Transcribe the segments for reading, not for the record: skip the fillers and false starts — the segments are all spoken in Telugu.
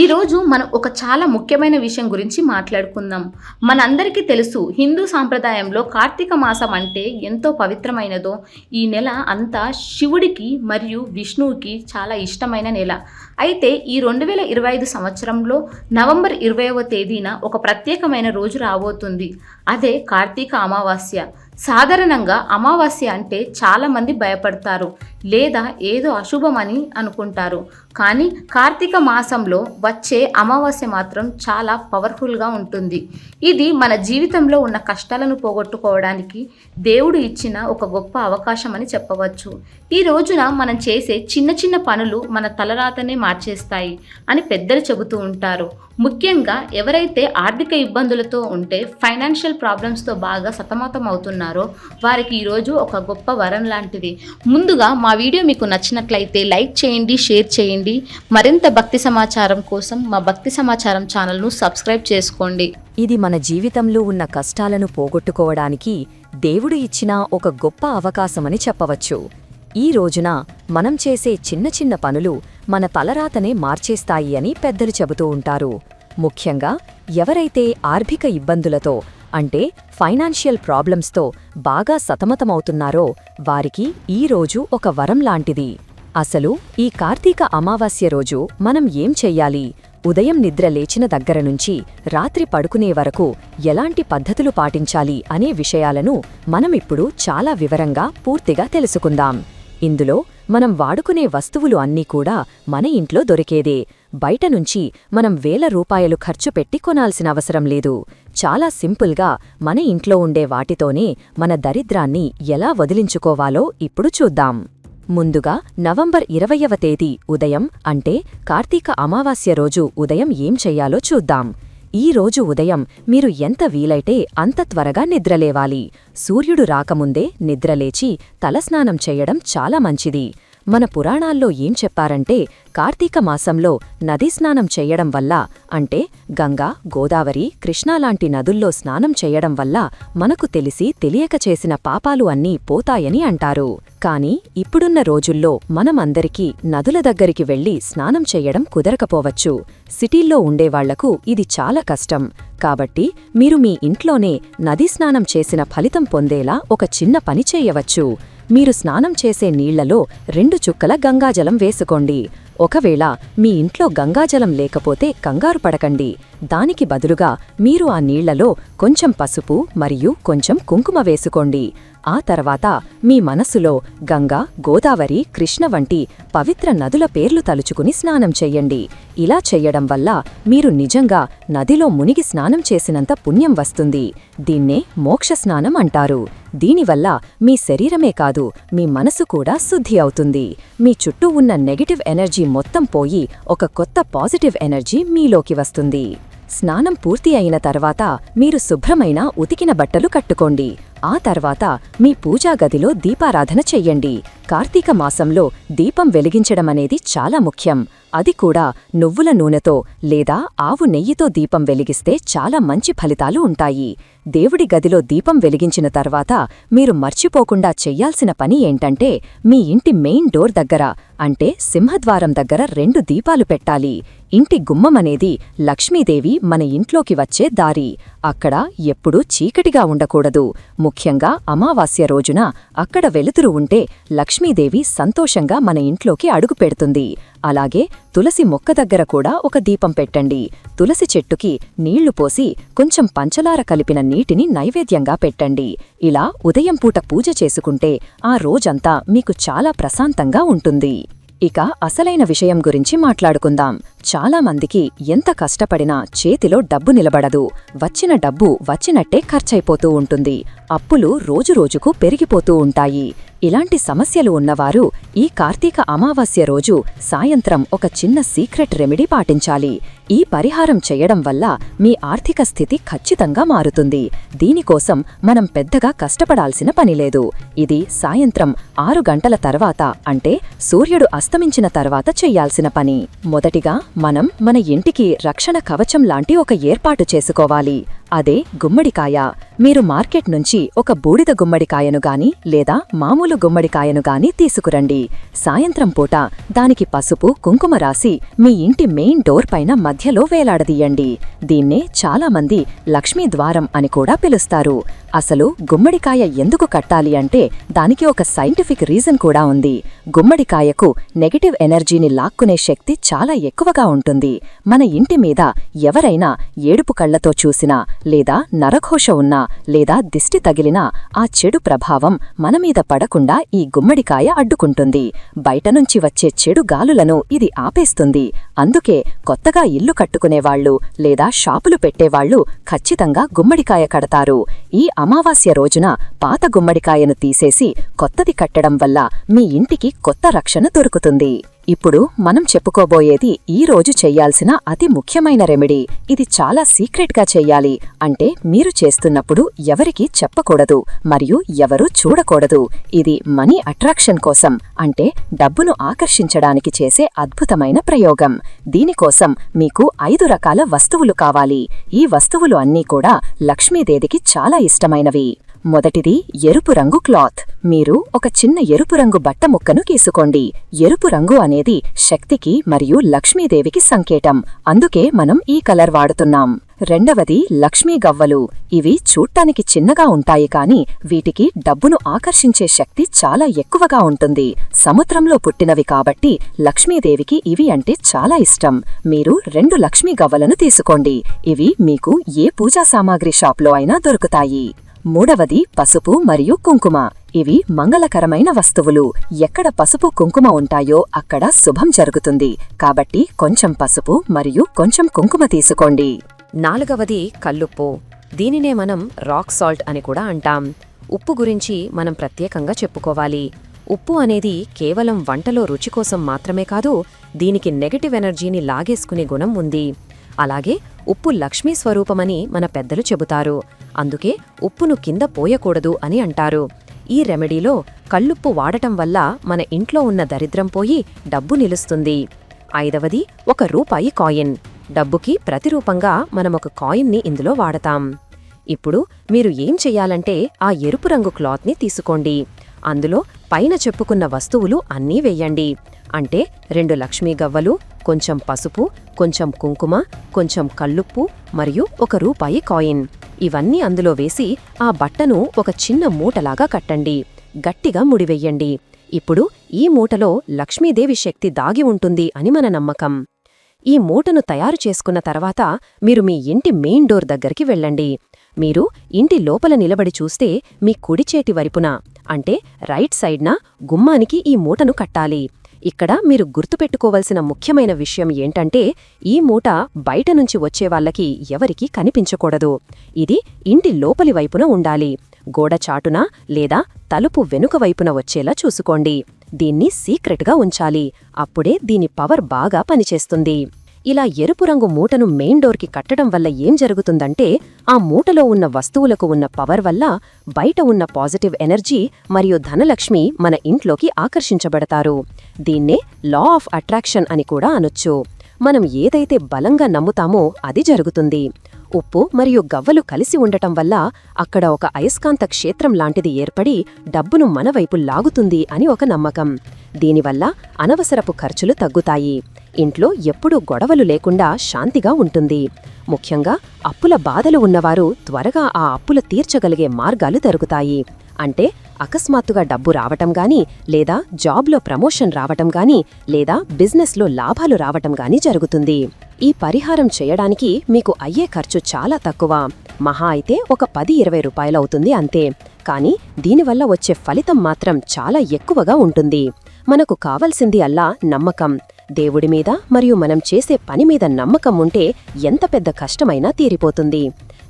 ఈరోజు మనం ఒక చాలా ముఖ్యమైన విషయం గురించి మాట్లాడుకుందాం. మనందరికీ తెలుసు, హిందూ సాంప్రదాయంలో కార్తీక మాసం అంటే ఎంతో పవిత్రమైనదో. ఈ నెల అంతా శివుడికి మరియు విష్ణువుకి చాలా ఇష్టమైన నెల. అయితే ఈ 2025 సంవత్సరంలో నవంబర్ 20వ తేదీన ఒక ప్రత్యేకమైన రోజు రాబోతుంది. అదే కార్తీక అమావాస్య. సాధారణంగా అమావాస్య అంటే చాలామంది భయపడతారు లేదా ఏదో అశుభమని అనుకుంటారు. కానీ కార్తీక మాసంలో వచ్చే అమావాస్య మాత్రం చాలా పవర్ఫుల్గా ఉంటుంది. ఇది మన జీవితంలో ఉన్న కష్టాలను పోగొట్టుకోవడానికి దేవుడు ఇచ్చిన ఒక గొప్ప అవకాశం అని చెప్పవచ్చు. ఈ రోజున మనం చేసే చిన్న చిన్న పనులు మన తలరాతనే మార్చేస్తాయి అని పెద్దలు చెబుతూ ఉంటారు. ముఖ్యంగా ఎవరైతే ఆర్థిక ఇబ్బందులతో ఉంటే, ఫైనాన్షియల్ ప్రాబ్లమ్స్తో బాగా సతమతం అవుతున్నారో వారికి ఈరోజు ఒక గొప్ప వరం లాంటిది. ముందుగా మా వీడియో మీకు నచ్చినట్లయితే లైక్ చేయండి, షేర్ చేయండి. మరింత భక్తి సమాచారం కోసం మా భక్తి సమాచారం ఛానల్ను సబ్స్క్రైబ్ చేసుకోండి. ఇది మన జీవితంలో ఉన్న కష్టాలను పోగొట్టుకోవడానికి దేవుడు ఇచ్చిన ఒక గొప్ప అవకాశమని చెప్పవచ్చు. ఈ రోజున మనం చేసే చిన్న చిన్న పనులు మన తలరాతనే మార్చేస్తాయి అని పెద్దలు చెబుతూ ఉంటారు. ముఖ్యంగా ఎవరైతే ఆర్థిక ఇబ్బందులతో అంటే ఫైనాన్షియల్ ప్రాబ్లమ్స్తో బాగా సతమతమవుతున్నారో వారికి ఈ రోజు ఒక వరం లాంటిది. అసలు ఈ కార్తీక అమావాస్య రోజు మనం ఏం చెయ్యాలి, ఉదయం నిద్ర లేచిన దగ్గర నుంచి రాత్రి పడుకునే వరకు ఎలాంటి పద్ధతులు పాటించాలి అనే విషయాలను మనమిప్పుడు చాలా వివరంగా పూర్తిగా తెలుసుకుందాం. ఇందులో మనం వాడుకునే వస్తువులు అన్నీ కూడా మన ఇంట్లో దొరికేదే. బయట నుంచి మనం వేల రూపాయలు ఖర్చు పెట్టి కొనాల్సిన అవసరం లేదు. చాలా సింపుల్గా మన ఇంట్లో ఉండే వాటితోనే మన దరిద్రాన్ని ఎలా వదిలించుకోవాలో ఇప్పుడు చూద్దాం. ముందుగా నవంబర్ 20వ తేదీ ఉదయం అంటే కార్తీక అమావాస్య రోజు ఉదయం ఏం చెయ్యాలో చూద్దాం. ఈ రోజు ఉదయం మీరు ఎంత వీలైతే అంత త్వరగా నిద్రలేవాలి. సూర్యుడు రాకముందే నిద్రలేచి తలస్నానం చెయ్యడం చాలా మంచిది. మన పురాణాల్లో ఏం చెప్పారంటే, కార్తీక మాసంలో నదీ స్నానం చెయ్యడం వల్ల అంటే గంగా, గోదావరి, కృష్ణాలాంటి నదుల్లో స్నానం చెయ్యడం వల్ల మనకు తెలిసి తెలియక చేసిన పాపాలు అన్నీ పోతాయని అంటారు. కానీ ఇప్పుడున్న రోజుల్లో మనమందరికీ నదుల దగ్గరికి వెళ్లి స్నానం చెయ్యడం కుదరకపోవచ్చు. సిటీల్లో ఉండేవాళ్లకు ఇది చాలా కష్టం. కాబట్టి మీరు మీ ఇంట్లోనే నదీ స్నానం చేసిన ఫలితం పొందేలా ఒక చిన్న పని చేయవచ్చు. మీరు స్నానం చేసే నీళ్లలో 2 చుక్కల గంగాజలం వేసుకోండి. ఒకవేళ మీ ఇంట్లో గంగాజలం లేకపోతే కంగారు పడకండి. దానికి బదులుగా మీరు ఆ నీళ్లలో కొంచెం పసుపు మరియు కొంచెం కుంకుమ వేసుకోండి. ఆ తర్వాత మీ మనసులో గంగా, గోదావరి, కృష్ణ వంటి పవిత్ర నదుల పేర్లు తలుచుకుని స్నానం చెయ్యండి. ఇలా చెయ్యడం వల్ల మీరు నిజంగా నదిలో మునిగి స్నానం చేసినంత పుణ్యం వస్తుంది. దీన్నే మోక్ష స్నానం అంటారు. దీనివల్ల మీ శరీరమే కాదు, మీ మనసు కూడా శుద్ధి అవుతుంది. మీ చుట్టూ ఉన్న నెగటివ్ ఎనర్జీ మొత్తం పోయి ఒక కొత్త పాజిటివ్ ఎనర్జీ మీలోకి వస్తుంది. స్నానం పూర్తి అయిన తర్వాత మీరు శుభ్రమైన ఉతికిన బట్టలు కట్టుకోండి. ఆ తర్వాత మీ పూజా గదిలో దీపారాధన చెయ్యండి. కార్తీక మాసంలో దీపం వెలిగించడమనేది చాలా ముఖ్యం. అది కూడా నువ్వుల నూనెతో లేదా ఆవు నెయ్యితో దీపం వెలిగిస్తే చాలా మంచి ఫలితాలు ఉంటాయి. దేవుడి గదిలో దీపం వెలిగించిన తర్వాత మీరు మర్చిపోకుండా చెయ్యాల్సిన పని ఏంటంటే, మీ ఇంటి మెయిన్ డోర్ దగ్గర అంటే సింహద్వారం దగ్గర 2 దీపాలు పెట్టాలి. ఇంటి గుమ్మమనేది లక్ష్మీదేవి మన ఇంట్లోకి వచ్చే దారి. అక్కడ ఎప్పుడూ చీకటిగా ఉండకూడదు. ముఖ్యంగా అమావాస్య రోజున అక్కడ వెలుతురు ఉంటే లక్ష్మీదేవి సంతోషంగా మన ఇంట్లోకి అడుగు పెడుతుంది. అలాగే తులసి మొక్క దగ్గర కూడా ఒక దీపం పెట్టండి. తులసి చెట్టుకి నీళ్లు పోసి కొంచెం పంచదార కలిపిన నీటిని నైవేద్యంగా పెట్టండి. ఇలా ఉదయం పూట పూజ చేసుకుంటే ఆ రోజంతా మీకు చాలా ప్రశాంతంగా ఉంటుంది. ఇక అసలైన విషయం గురించి మాట్లాడుకుందాం. చాలా మందికి ఎంత కష్టపడినా చేతిలో డబ్బు నిలబడదు. వచ్చిన డబ్బు వచ్చినట్టే ఖర్చయిపోతూ ఉంటుంది. అప్పులు రోజురోజుకు పెరిగిపోతూ ఉంటాయి. ఇలాంటి సమస్యలు ఉన్నవారు ఈ కార్తీక అమావాస్య రోజు సాయంత్రం ఒక చిన్న సీక్రెట్ రెమెడీ పాటించాలి. ఈ పరిహారం చెయ్యడం వల్ల మీ ఆర్థిక స్థితి ఖచ్చితంగా మారుతుంది. దీనికోసం మనం పెద్దగా కష్టపడాల్సిన పనిలేదు. ఇది సాయంత్రం 6 గంటల తర్వాత అంటే సూర్యుడు అస్తమించిన తర్వాత చెయ్యాల్సిన పని. మొదటిగా మనం మన ఇంటికి రక్షణ కవచం లాంటి ఒక ఏర్పాటు చేసుకోవాలి. అదే గుమ్మడికాయ. మీరు మార్కెట్ నుంచి ఒక బూడిద గుమ్మడికాయను గాని లేదా మామూలు గుమ్మడికాయను గాని తీసుకురండి. సాయంత్రం పూట దానికి పసుపు కుంకుమ రాసి మీ ఇంటి మెయిన్ డోర్ పైన మధ్యలో వేలాడదీయండి. దీన్నే చాలామంది లక్ష్మీ ద్వారం అని కూడా పిలుస్తారు. అసలు గుమ్మడికాయ ఎందుకు కట్టాలి అంటే దానికి ఒక సైంటిఫిక్ రీజన్ కూడా ఉంది. గుమ్మడికాయకు నెగటివ్ ఎనర్జీని లాక్కునే శక్తి చాలా ఎక్కువగా ఉంటుంది. మన ఇంటి మీద ఎవరైనా ఏడుపు కళ్లతో చూసినా లేదా నరఘోష ఉన్నా లేదా దిష్టి తగిలినా ఆ చెడు ప్రభావం మనమీద పడకుండా ఈ గుమ్మడికాయ అడ్డుకుంటుంది. బయటనుంచి వచ్చే చెడు గాలులను ఇది ఆపేస్తుంది. అందుకే కొత్తగా ఇల్లు కట్టుకునేవాళ్లు లేదా షాపులు పెట్టేవాళ్లు ఖచ్చితంగా గుమ్మడికాయ కడతారు. ఈ అమావాస్య రోజున పాత గుమ్మడికాయను తీసేసి కొత్తది కట్టడం వల్ల మీ ఇంటికి కొత్త రక్షణ దొరుకుతుంది. ఇప్పుడు మనం చెప్పుకోబోయేది ఈ రోజు చెయ్యాల్సిన అతి ముఖ్యమైన రెమెడీ. ఇది చాలా సీక్రెట్గా చెయ్యాలి. అంటే మీరు చేస్తున్నప్పుడు ఎవరికీ చెప్పకూడదు మరియు ఎవరూ చూడకూడదు. ఇది మనీ అట్రాక్షన్ కోసం అంటే డబ్బును ఆకర్షించడానికి చేసే అద్భుతమైన ప్రయోగం. దీనికోసం మీకు 5 రకాల వస్తువులు కావాలి. ఈ వస్తువులు అన్నీ కూడా లక్ష్మీదేవికి చాలా ఇష్టమైనవి. మొదటిది ఎరుపు రంగు క్లాత్. మీరు ఒక చిన్న ఎరుపు రంగు బట్ట ముక్కను గీసుకోండి. ఎరుపు రంగు అనేది శక్తికి మరియు లక్ష్మీదేవికి సంకేతం. అందుకే మనం ఈ కలర్ వాడుతున్నాం. రెండవది లక్ష్మీ గవ్వలు. ఇవి చూడ్డానికి చిన్నగా ఉంటాయి కాని వీటికి డబ్బును ఆకర్షించే శక్తి చాలా ఎక్కువగా ఉంటుంది. సముద్రంలో పుట్టినవి కాబట్టి లక్ష్మీదేవికి ఇవి అంటే చాలా ఇష్టం. మీరు 2 లక్ష్మీ గవ్వలను తీసుకోండి. ఇవి మీకు ఏ పూజా సామాగ్రి షాప్లో అయినా దొరుకుతాయి. మూడవది పసుపు మరియు కుంకుమ. ఇవి మంగళకరమైన వస్తువులు. ఎక్కడ పసుపు కుంకుమ ఉంటాయో అక్కడ శుభం జరుగుతుంది. కాబట్టి కొంచెం పసుపు మరియు కొంచెం కుంకుమ తీసుకోండి. నాలుగవది కల్లుప్పు. దీనినే మనం రాక్ సాల్ట్ అని కూడా అంటాం. ఉప్పు గురించి మనం ప్రత్యేకంగా చెప్పుకోవాలి. ఉప్పు అనేది కేవలం వంటలో రుచి కోసం మాత్రమే కాదు, దీనికి నెగటివ్ ఎనర్జీని లాగేసుకునే గుణం ఉంది. అలాగే ఉప్పు లక్ష్మీ స్వరూపమని మన పెద్దలు చెబుతారు. అందుకే ఉప్పును కింద పోయకూడదు అని అంటారు. ఈ రెమెడీలో కల్లుప్పు వాడటం వల్ల మన ఇంట్లో ఉన్న దరిద్రం పోయి డబ్బు నిలుస్తుంది. ఐదవది ఒక రూపాయి కాయిన్. డబ్బుకి ప్రతిరూపంగా మనమొక కాయిన్ని ఇందులో వాడతాం. ఇప్పుడు మీరు ఏం చెయ్యాలంటే ఆ ఎరుపు రంగు క్లాత్ని తీసుకోండి. అందులో పైన చెప్పుకున్న వస్తువులు అన్నీ వెయ్యండి. అంటే 2 లక్ష్మీ గవ్వలు, కొంచెం పసుపు, కొంచెం కుంకుమ, కొంచెం కల్లుప్పు మరియు ఒక రూపాయి కాయిన్. ఇవన్నీ అందులో వేసి ఆ బట్టను ఒక చిన్న మూటలాగా కట్టండి. గట్టిగా ముడివెయ్యండి. ఇప్పుడు ఈ మూటలో లక్ష్మీదేవి శక్తి దాగి ఉంటుంది అని మన నమ్మకం. ఈ మూటను తయారు చేసుకున్న తర్వాత మీరు మీ ఇంటి మెయిన్ డోర్ దగ్గరికి వెళ్ళండి. మీరు ఇంటి లోపల నిలబడి చూస్తే మీ కుడి చేతి వైపున అంటే రైట్ సైడ్న గుమ్మానికి ఈ మూటను కట్టాలి. ఇక్కడ మీరు గుర్తుపెట్టుకోవలసిన ముఖ్యమైన విషయం ఏంటంటే ఈ మూట బయట నుంచి వచ్చేవాళ్లకి ఎవరికీ కనిపించకూడదు. ఇది ఇంటి లోపలి వైపున ఉండాలి. గోడ చాటున లేదా తలుపు వెనుక వైపున వచ్చేలా చూసుకోండి. దీన్ని సీక్రెట్గా ఉంచాలి. అప్పుడే దీని పవర్ బాగా పనిచేస్తుంది. ఇలా ఎరుపు రంగు మూటను మెయిన్ డోర్కి కట్టడం వల్ల ఏం జరుగుతుందంటే ఆ మూటలో ఉన్న వస్తువులకు ఉన్న పవర్ వల్ల బయట ఉన్న పాజిటివ్ ఎనర్జీ మరియు ధనలక్ష్మి మన ఇంట్లోకి ఆకర్షించబడతారు. దీన్నే లా ఆఫ్ అట్రాక్షన్ అని కూడా అనొచ్చు. మనం ఏదైతే బలంగా నమ్ముతామో అది జరుగుతుంది. ఉప్పు మరియు గవ్వలు కలిసి ఉండటం వల్ల అక్కడ ఒక అయస్కాంత క్షేత్రం లాంటిది ఏర్పడి డబ్బును మన వైపు లాగుతుంది అని ఒక నమ్మకం. దీనివల్ల అనవసరపు ఖర్చులు తగ్గుతాయి. ఇంట్లో ఎప్పుడూ గొడవలు లేకుండా శాంతిగా ఉంటుంది. ముఖ్యంగా అప్పుల బాధలు ఉన్నవారు త్వరగా ఆ అప్పులు తీర్చగలిగే మార్గాలు దొరుకుతాయి. అంటే అకస్మాత్తుగా డబ్బు రావటం గాని లేదా జాబ్లో ప్రమోషన్ రావటం గాని లేదా బిజినెస్లో లాభాలు రావటం గాని జరుగుతుంది. ఈ పరిహారం చేయడానికి మీకు అయ్యే ఖర్చు చాలా తక్కువ. మహా అయితే ఒక 10-20 రూపాయలవుతుంది అంతే. కానీ దీనివల్ల వచ్చే ఫలితం మాత్రం చాలా ఎక్కువగా ఉంటుంది. మనకు కావలసింది అల్లా నమ్మకం. దేవుడి మీద మరియు మనం చేసే పని మీద నమ్మకం ఉంటే ఎంత పెద్ద కష్టమైనా తీరిపోతుంది.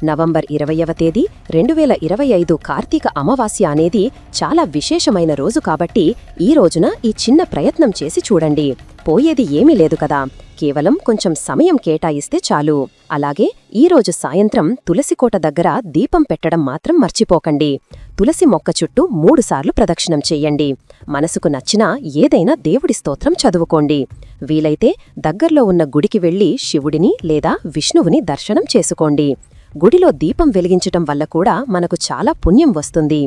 నవంబర్ 20వ తేదీ 2025 కార్తీక అమావాస్య అనేది చాలా విశేషమైన రోజు కాబట్టి ఈ రోజున ఈ చిన్న ప్రయత్నం చేసి చూడండి. పోయేది ఏమీ లేదు కదా, కేవలం కొంచెం సమయం కేటాయిస్తే చాలు. అలాగే ఈరోజు సాయంత్రం తులసికోట దగ్గర దీపం పెట్టడం మాత్రం మర్చిపోకండి. తులసి మొక్క చుట్టూ 3 సార్లు ప్రదక్షిణం చెయ్యండి. మనసుకు నచ్చిన ఏదైనా దేవుడి స్తోత్రం చదువుకోండి. వీలైతే దగ్గర్లో ఉన్న గుడికి వెళ్లి శివుడిని లేదా విష్ణువుని దర్శనం చేసుకోండి. గుడిలో దీపం వెలిగించటం వల్ల కూడా మనకు చాలా పుణ్యం వస్తుంది.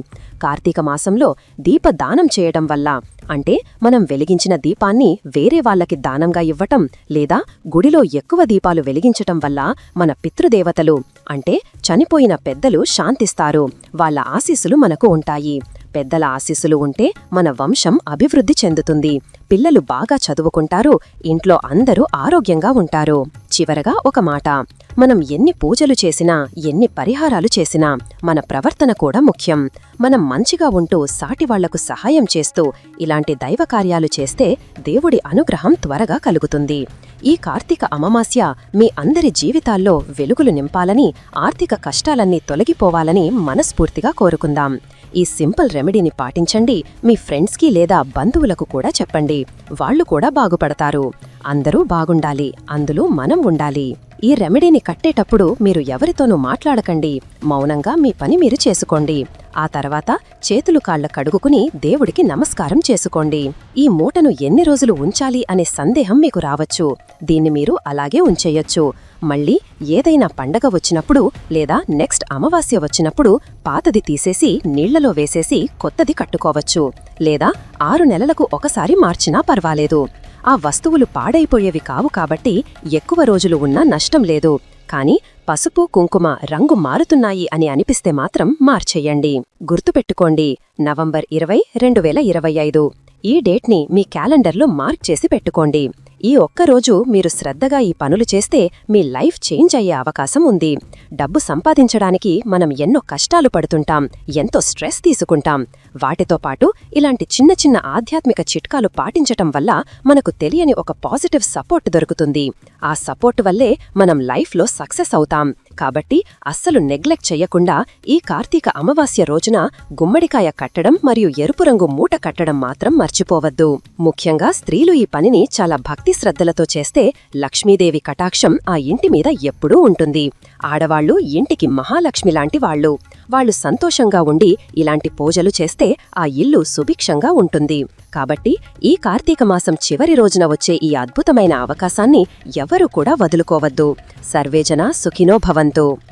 కార్తీక మాసంలో దీపదానం చేయటం వల్ల, అంటే మనం వెలిగించిన దీపాన్ని వేరే వాళ్ళకి దానంగా ఇవ్వటం లేదా గుడిలో ఎక్కువ దీపాలు వెలిగించటం వల్ల మన పితృదేవతలు, అంటే చనిపోయిన పెద్దలు శాంతిస్తారు. వాళ్ళ ఆశీస్సులు మనకు ఉంటాయి. పెద్దల ఆశీస్సులు ఉంటే మన వంశం అభివృద్ధి చెందుతుంది. పిల్లలు బాగా చదువుకుంటారు. ఇంట్లో అందరూ ఆరోగ్యంగా ఉంటారు. చివరగా ఒక మాట, మనం ఎన్ని పూజలు చేసినా, ఎన్ని పరిహారాలు చేసినా మన ప్రవర్తన కూడా ముఖ్యం. మనం మంచిగా ఉంటూ సాటివాళ్లకు సహాయం చేస్తూ ఇలాంటి దైవ కార్యాలు చేస్తే దేవుడి అనుగ్రహం త్వరగా కలుగుతుంది. ఈ కార్తీక అమావాస్య మీ అందరి జీవితాల్లో వెలుగులు నింపాలని, ఆర్థిక కష్టాలన్నీ తొలగిపోవాలని మనస్ఫూర్తిగా కోరుకుందాం. ఈ సింపుల్ రెమెడీని పాటించండి. మీ ఫ్రెండ్స్కి లేదా బంధువులకు కూడా చెప్పండి. వాళ్ళు కూడా బాగుపడతారు. అందరూ బాగుండాలి, అందులో మనం ఉండాలి. ఈ రెమెడీని కట్టేటప్పుడు మీరు ఎవరితోనూ మాట్లాడకండి. మౌనంగా మీ పని మీరు చేసుకోండి. ఆ తర్వాత చేతులు కాళ్ల కడుగుకుని దేవుడికి నమస్కారం చేసుకోండి. ఈ మూటను ఎన్ని రోజులు ఉంచాలి అనే సందేహం మీకు రావచ్చు. దీన్ని మీరు అలాగే ఉంచేయొచ్చు. మళ్ళీ ఏదైనా పండగ వచ్చినప్పుడు లేదా నెక్స్ట్ అమావాస్య వచ్చినప్పుడు పాతది తీసేసి నీళ్లలో వేసేసి కొత్తది కట్టుకోవచ్చు. లేదా 6 నెలలకు ఒకసారి మార్చినా పర్వాలేదు. ఆ వస్తువులు పాడైపోయేవి కావు కాబట్టి ఎక్కువ రోజులు ఉన్నా నష్టం లేదు. కాని పసుపు కుంకుమ రంగు మారుతున్నాయి అని అనిపిస్తే మాత్రం మార్చెయ్యండి. గుర్తుపెట్టుకోండి, నవంబర్ 20, 2025. ఈ డేట్ని మీ క్యాలెండర్లో మార్క్ చేసి పెట్టుకోండి. ఈ ఒక్కరోజు మీరు శ్రద్ధగా ఈ పనులు చేస్తే మీ లైఫ్ చేంజ్ అయ్యే అవకాశం ఉంది. డబ్బు సంపాదించడానికి మనం ఎన్నో కష్టాలు పడుతుంటాం, ఎంతో స్ట్రెస్ తీసుకుంటాం. వాటితో పాటు ఇలాంటి చిన్న చిన్న ఆధ్యాత్మిక చిట్కాలు పాటించటం వల్ల మనకు తెలియని ఒక పాజిటివ్ సపోర్ట్ దొరుకుతుంది. ఆ సపోర్ట్ వల్లే మనం లైఫ్లో సక్సెస్ అవుతాం. కాబట్టి అస్సలు నెగ్లెక్ట్ చెయ్యకుండా ఈ కార్తీక అమావాస్య రోజున గుమ్మడికాయ కట్టడం మరియు ఎరుపు రంగు మూట కట్టడం మాత్రం మర్చిపోవద్దు. ముఖ్యంగా స్త్రీలు ఈ పనిని చాలా భక్తి శ్రద్ధలతో చేస్తే లక్ష్మీదేవి కటాక్షం ఆ ఇంటి మీద ఎప్పుడూ ఉంటుంది. ఆడవాళ్లు ఇంటికి మహాలక్ష్మి లాంటి వాళ్ళు. వాళ్ళు సంతోషంగా ఉండి ఇలాంటి పూజలు చేస్తే ఆ ఇల్లు సుభిక్షంగా ఉంటుంది. కాబట్టి ఈ కార్తీక మాసం చివరి రోజున వచ్చే ఈ అద్భుతమైన అవకాశాన్ని ఎవరూ కూడా వదులుకోవద్దు. సర్వేజన సుఖినో భవంతు.